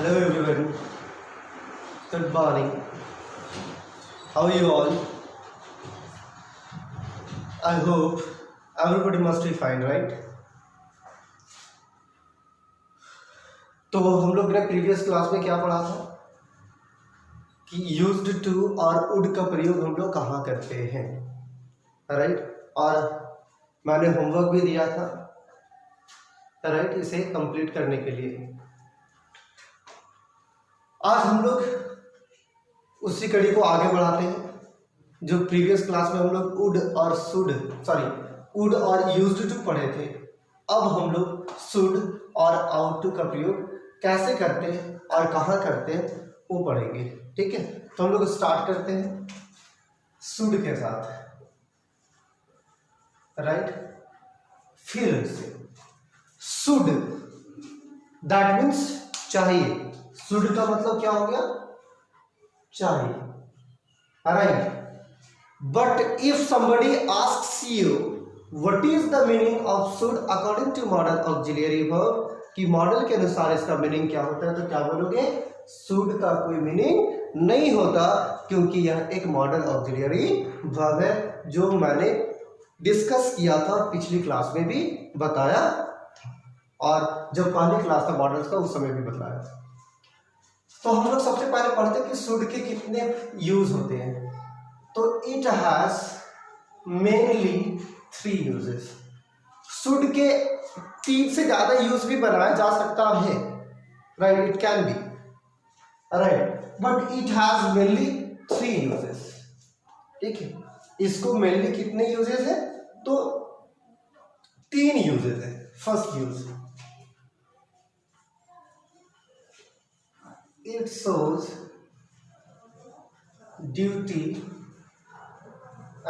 Hello everyone, good morning. How are you all? I hope everybody must be fine, right? तो हम लोग ने previous class में क्या पढ़ा था कि यूज्ड टू और वुड का प्रयोग हम लोग कहाँ करते हैं, राइट? और मैंने होमवर्क भी दिया था, राइट, इसे कंप्लीट करने के लिए। आज हम लोग उसी कड़ी को आगे बढ़ाते हैं जो प्रीवियस क्लास में हम लोग वुड और यूज्ड टू पढ़े थे। अब हम लोग शुड और आउट टू का प्रयोग कैसे करते हैं और कहाँ करते हैं वो पढ़ेंगे, ठीक है? तो हम लोग स्टार्ट करते हैं शुड के साथ, राइट? फिर से शुड, दैट मीन्स चाहिए। शुड का मतलब क्या हो गया? चाहिए, right? But if somebody asks you what is the meaning of should according to model auxiliary verb, कि मॉडल के अनुसार इसका मीनिंग क्या होता है, तो क्या बोलोगे? शुड का कोई मीनिंग नहीं होता, क्योंकि यह एक मॉडल ऑक्सिलरी वर्ब है, जो मैंने डिस्कस किया था पिछली क्लास में भी बताया था, और जब पहली क्लास था मॉडल्स का उस समय भी बताया था। तो हम लोग सबसे पहले पढ़ते हैं कि शुड के कितने यूज होते हैं। तो it has mainly 3 uses. Should के 3 से ज्यादा यूज भी बनाया जा सकता है, right? It can be, right, but it has mainly 3 uses, ठीक है? इसको मेनली कितने यूजेस है? तो 3 यूजेस है। First use, it shows duty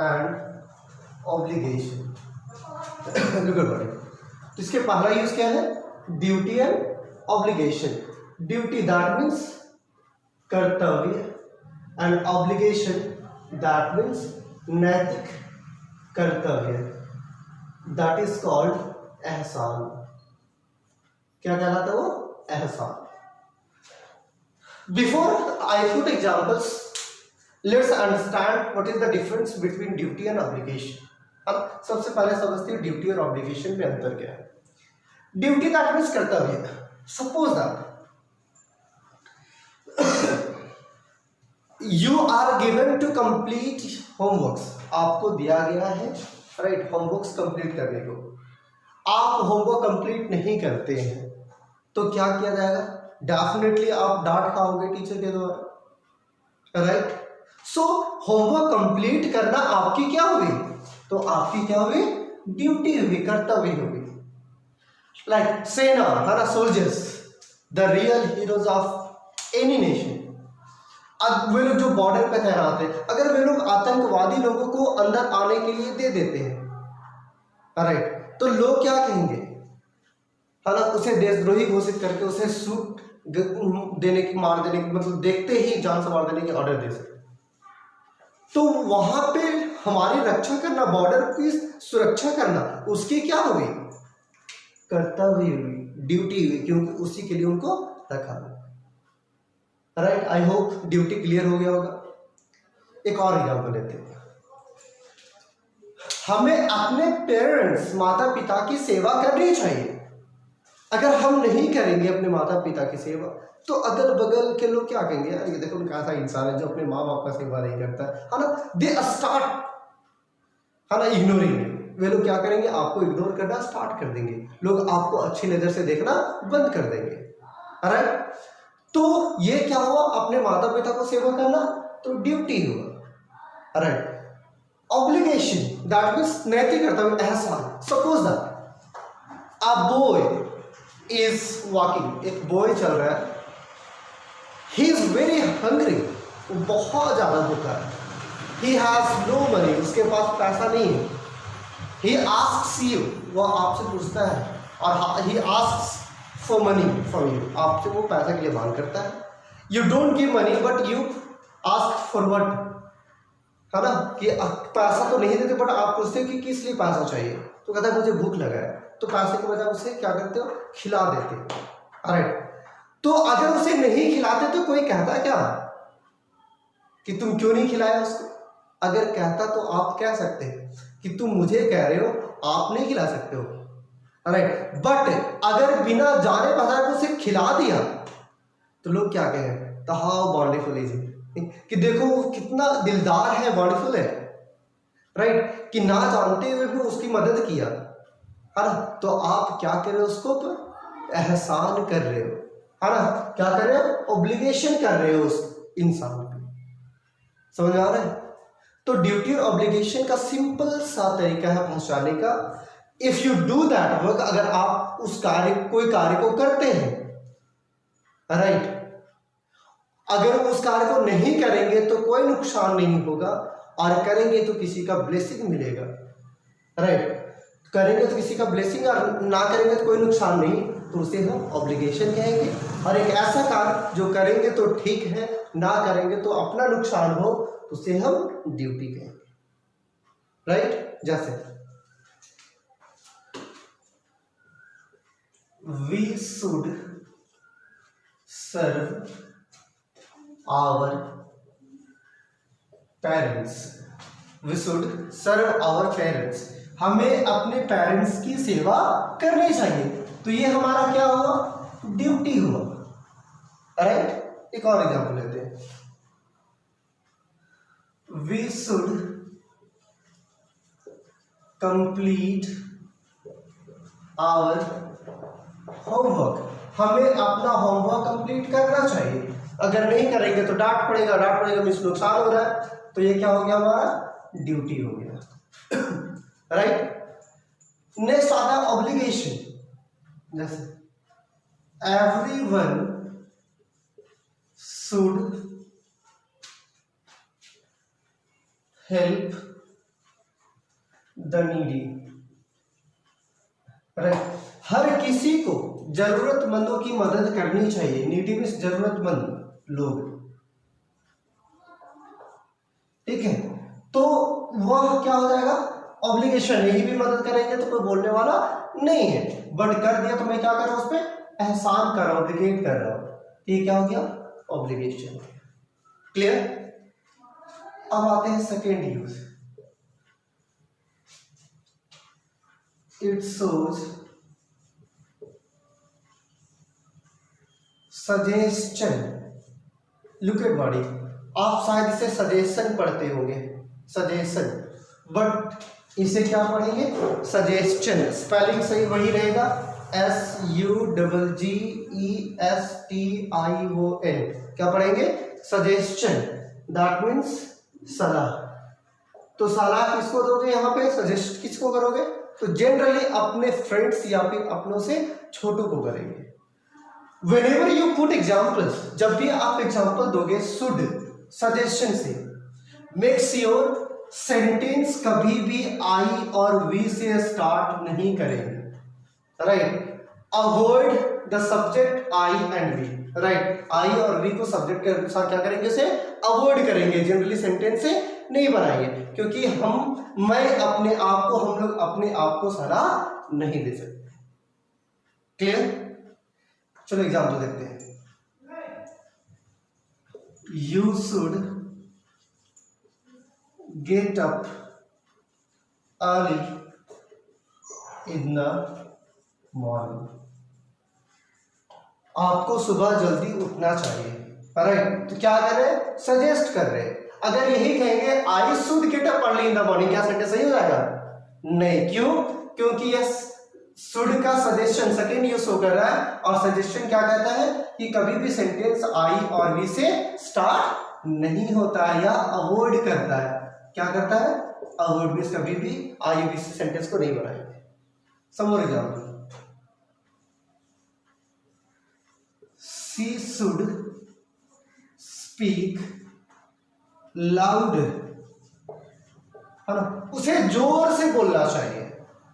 and obligation। Look at it। इसके पहला यूज क्या है? Duty and obligation. Duty that means कर्तव्य, एंड ऑब्लिगेशन दैट मीन्स नैतिक कर्तव्य, दैट इज कॉल्ड एहसान। क्या कहलाता है वो? एहसान। Before I put examples, let's understand what is the difference between duty and obligation। अब सबसे पहले समझते हैं ड्यूटी और ऑब्लिगेशन में अंतर क्या है। ड्यूटी दैट मीन्स कर्तव्य। Suppose that you are given to complete homeworks। आपको दिया गया है, राइट, होमवर्क्स कंप्लीट करने को। आप होमवर्क कंप्लीट नहीं करते हैं तो क्या किया जाएगा? डेफिनेटली आप डांट खाओगे टीचर के द्वारा, राइट? सो होमवर्क कंप्लीट करना आपकी क्या हुई? तो आपकी क्या हुई? ड्यूटी हुई, कर्तव्य हुई। लाइक सेना, है ना, soldiers, the real heroes of any nation. अब वे लोग जो बॉर्डर पे तैनात है, अगर वे लोग आतंकवादी लोगों को अंदर आने के लिए दे देते हैं, राइट, तो लोग क्या कहेंगे, है ना? उसे देशद्रोही घोषित करके उसे सूट देने की, मार देने की, मतलब देखते ही जान से मार देने के ऑर्डर दे सकते। तो वहां पे हमारी रक्षा करना, बॉर्डर की सुरक्षा करना, उसकी क्या हुई? कर्तव्य हुई, ड्यूटी हुई, क्योंकि उसी के लिए उनको रखा, right? I hope duty clear हो गया होगा। एक और एग्जांपल लेते हैं। हमें अपने पेरेंट्स, माता पिता की सेवा करनी चाहिए। अगर हम नहीं करेंगे अपने माता पिता की सेवा, तो अगल बगल के लोग क्या कहेंगे? यार ये देखो उनका ऐसा इंसान है जो अपने माँ बाप का सेवा नहीं करता है ना? दे स्टार्ट, है ना, इग्नोरिंग। वे लोग क्या करेंगे? आपको इग्नोर करना स्टार्ट कर देंगे। लोग आपको अच्छी नजर से देखना बंद कर देंगे, राइट? तो ये क्या हुआ? अपने माता पिता को सेवा करना, तो ड्यूटी हुआ, राइट? ऑब्लिगेशन दैट मीन्स नैतिक कर्तव्य, एहसान। Suppose that a boy is walking, एक बॉय चल रहा है, he is very hungry, वो बहुत ज्यादा भूखा है, he has no money, उसके पास पैसा नहीं है, he asks you, वो आपसे पूछता है, और he asks for money from you, आपसे वो पैसा के लिए मांग करता है। you don't give money but you ask for what, है ना, कि पैसा तो नहीं देते बट आप पूछते हो कि किस लिए पैसा चाहिए, तो कहता है मुझे भूख लगा है, तो पैसे के बजाय उसे क्या करते हो? खिला देते हो, राइट? तो अगर उसे नहीं खिलाते तो कोई कहता क्या कि तुम क्यों नहीं खिलाया उसको? अगर कहता तो आप कह सकते कि तुम मुझे कह रहे हो, आप नहीं खिला सकते हो, राइट। बट अगर बिना जाने पहचाने उसे खिला दिया तो लोग क्या कहें, तो हाउ बॉन्डीफुल इज इट, कि देखो वो कितना दिलदार है, बॉन्डीफुल है, राइट, कि ना जानते हुए भी उसकी मदद किया, है ना। तो आप क्या कर रहे हो, उसको तो एहसान कर रहे हो, है ना, क्या कर रहे हो, ऑब्लिगेशन कर रहे हो उस इंसान पे। समझ आ रहा है? तो ड्यूटी और ऑब्लिगेशन का सिंपल सा तरीका है पहुंचाने का, if you do that work, अगर आप उस कार्य, कोई कार्य को करते हैं, राइट, अगर उस कार्य को नहीं करेंगे तो कोई नुकसान नहीं होगा, और करेंगे तो किसी का ब्लेसिंग मिलेगा, राइट। करेंगे तो किसी का ब्लेसिंग, और ना करेंगे तो कोई नुकसान नहीं, तो उसे हम ऑब्लिगेशन कहेंगे। और एक ऐसा कार्य जो करेंगे तो ठीक है, ना करेंगे तो अपना नुकसान हो, तो उसे हम ड्यूटी कहेंगे, राइट। जैसे we should serve our parents, we should serve our parents, हमें अपने पेरेंट्स की सेवा करनी चाहिए। तो ये हमारा क्या हुआ, ड्यूटी हुआ, राइट। एक और एग्जांपल लेते हैं, we should complete our homework, हमें अपना होमवर्क कंप्लीट करना चाहिए। अगर नहीं करेंगे तो डांट पड़ेगा, डांट पड़ेगा मीन्स नुकसान हो रहा है, तो ये क्या हो गया, हमारा ड्यूटी हो गया, राइट। नेक्स्ट आता है ऑब्लिगेशन, जैसे everyone should help the needy, right, हर किसी को जरूरतमंदों की मदद करनी चाहिए। नीडी मीन्स जरूरतमंद लोग, ठीक है। तो वह क्या हो जाएगा, ऑब्लिगेशन, यही भी मदद करेंगे तो कोई बोलने वाला नहीं है, बट कर दिया तो मैं क्या कर रहा हूं, उस पर एहसान कर रहा हूं, ऑब्लिगेट कर रहा हूं, ये क्या हो गया, ऑब्लिगेशन। क्लियर। अब आते हैं second use, it shows suggestion, look at body, आप शायद इसे सजेशन पढ़ते होंगे, सजेशन, बट इसे क्या पढ़ेंगे, सजेशन, स्पेलिंग सही वही रहेगा, SUGGESTION, क्या पढ़ेंगे, सजेशन, दैट मीन्स सलाह। तो सलाह किसको दोगे, यहाँ पे सजेस्ट किसको करोगे, तो जनरली अपने फ्रेंड्स या फिर अपनों से छोटों को करेंगे। Whenever you put examples, जब भी आप एग्जाम्पल दोगे शुड सजेशन से, मेक श्योर सेंटेंस कभी भी आई और वी से स्टार्ट नहीं करेंगे, right. Avoid the subject I and we, right, I और वी को सब्जेक्ट के अनुसार क्या करेंगे, उसे अवॉइड करेंगे, जनरली सेंटेंस से नहीं बनाएंगे, क्योंकि मैं अपने आप को, हम लोग अपने आप को सलाह नहीं दे सकते। क्लियर। चलो एग्जाम्पल देखते हैं, you should get up early in the morning, आपको सुबह जल्दी उठना चाहिए, राइट। तो क्या कर रहे हैं, सजेस्ट कर रहे हैं। अगर यही कहेंगे I should get up early in the morning, क्या सेंटेंस सही हो जाएगा, नहीं, क्यों, क्योंकि यह शुड का सजेशन सेकेंड यूज हो कर रहा है, और सजेशन क्या कहता है कि कभी भी सेंटेंस आई और वी से स्टार्ट नहीं होता है या अवॉइड करता है, क्या करता है, अवॉइड मींस कभी भी आई वी से सेंटेंस को नहीं बनाएंगे। Some more example, she should speak loud, है ना, उसे जोर से बोलना चाहिए,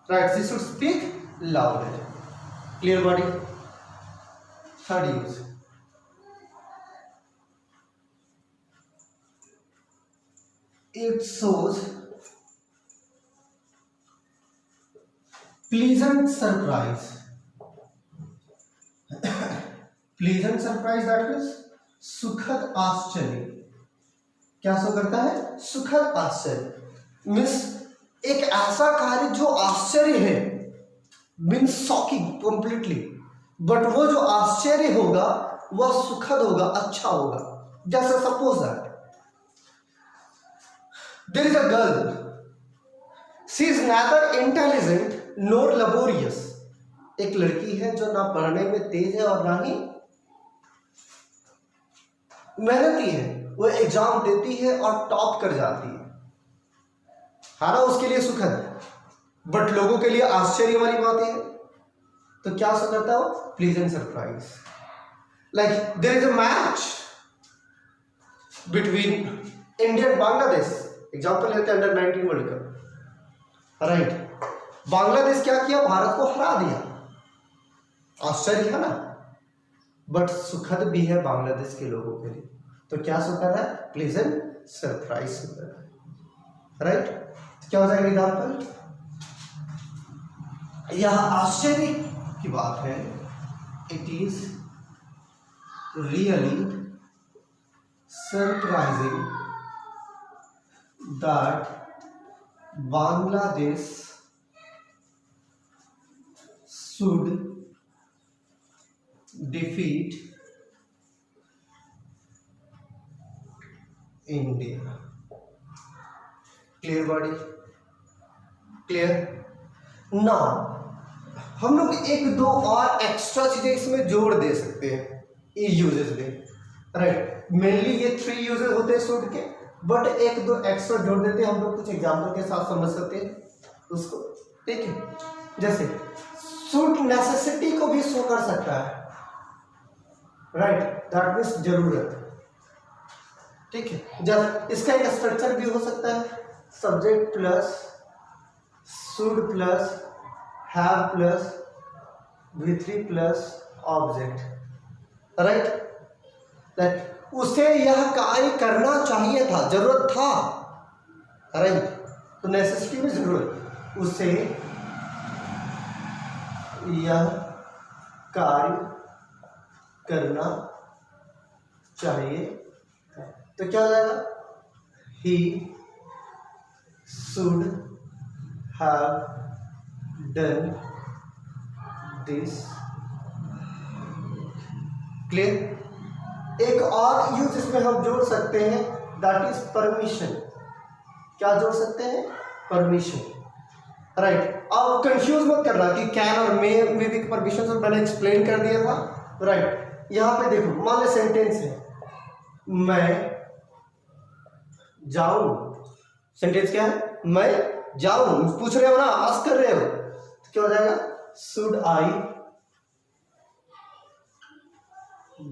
right, she should speak loud. Clear body. Third use, it shows pleasant surprise, pleasant surprise that means सुखद आश्चर्य। क्या शो करता है? सुखद आश्चर्य मीन्स एक ऐसा कार्य जो आश्चर्य है, मीन्स शॉकिंग कंप्लीटली, बट वो जो आश्चर्य होगा वह सुखद होगा, अच्छा होगा। जैसे suppose that there is a girl, she is neither intelligent nor laborious. एक लड़की है जो ना पढ़ने में तेज है और ना ही मेहनती है, वो एग्जाम देती है और टॉप कर जाती है, ना उसके लिए सुखद है, बट लोगों के लिए आश्चर्य वाली बात है। तो क्या शो करता है? Pleasant surprise. Like there is a match between India and Bangladesh, example लेते हैं under 19 world cup, right. Bangladesh क्या किया? भारत को हरा दिया। आश्चर्य है ना, बट सुखद भी है बांग्लादेश के लोगों के लिए। तो क्या शो कर रहा है? प्लीजेंट सरप्राइज शो कर रहा है, राइट। क्या हो जाएगा एग्जाम्पल? यह आश्चर्य की बात है, it is really surprising that Bangladesh should defeat India. Clear body? Clear ना। हम लोग एक दो और एक्स्ट्रा चीजें इसमें जोड़ दे सकते हैं यूजेस में, राइट। मेनली ये 3 यूजेस होते हैं शुड के, बट एक दो एक्स्ट्रा जोड़ देते हैं हम लोग, कुछ एग्जाम्पल के साथ समझ सकते हैं उसको, ठीक है। जैसे शुड नेसेसिटी को भी शो कर सकता है, राइट, दैट मीन्स जरूरत, ठीक है। जब इसका एक स्ट्रक्चर भी हो सकता है, subject plus should plus have plus V3 plus object, right. उसे यह कार्य करना चाहिए था, जरूरत था, राइट। तो नेसेसिटी में जरूरत, उसे यह कार्य करना चाहिए। तो क्या हो जाएगा? He should have done this. Clear? एक और यूज इसमें हम जोड़ सकते हैं, दैट इज परमिशन। क्या जोड़ सकते हैं? Permission, right. अब कंफ्यूज मत करना कि कैन और मे में भी परमिशन, तो मैंने एक्सप्लेन कर दिया था, राइट। यहां पे देखो, मान लो सेंटेंस है, मैं जाऊं। सेंटेंस क्या है? मैं जाऊं। पूछ रहे हो ना, आस्क कर रहे हो, तो क्या हो जाएगा? Should I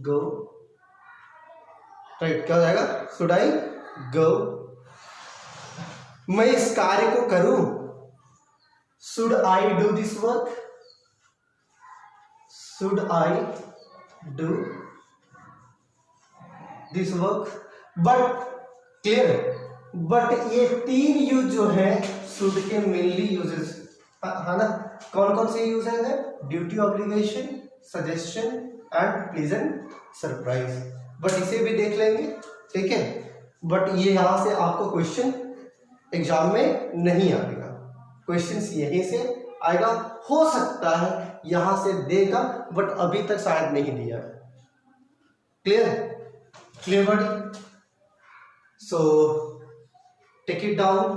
go, right. क्या हो जाएगा? शुड आई गो। मैं इस कार्य को करूं, should I do this work, should I do this work. But clear, but ये 3 यूज जो है शुड के मेनली यूजेस है ना। कौन कौन से यूज है? Duty, obligation, suggestion and pleasant surprise. But इसे भी देख लेंगे, ठीक है। बट ये यहां से आपको क्वेश्चन एग्जाम में नहीं आएगा, क्वेश्चंस यहीं से आएगा। हो सकता है यहां से देगा, बट अभी तक शायद नहीं दिया। Clear? Clear body? So take it down,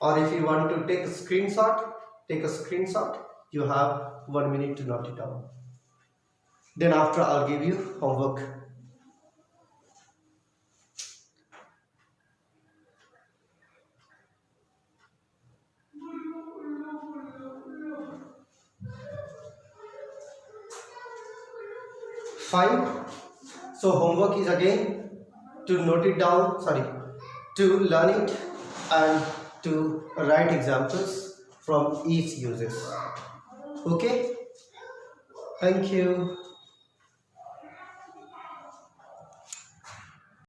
or if you want to take a screenshot, take a screenshot. You have 1 minute to note it down. Then after I'll give you homework. Fine. So homework is again to note it down, to learn it and to write examples from each uses. Okay, thank you.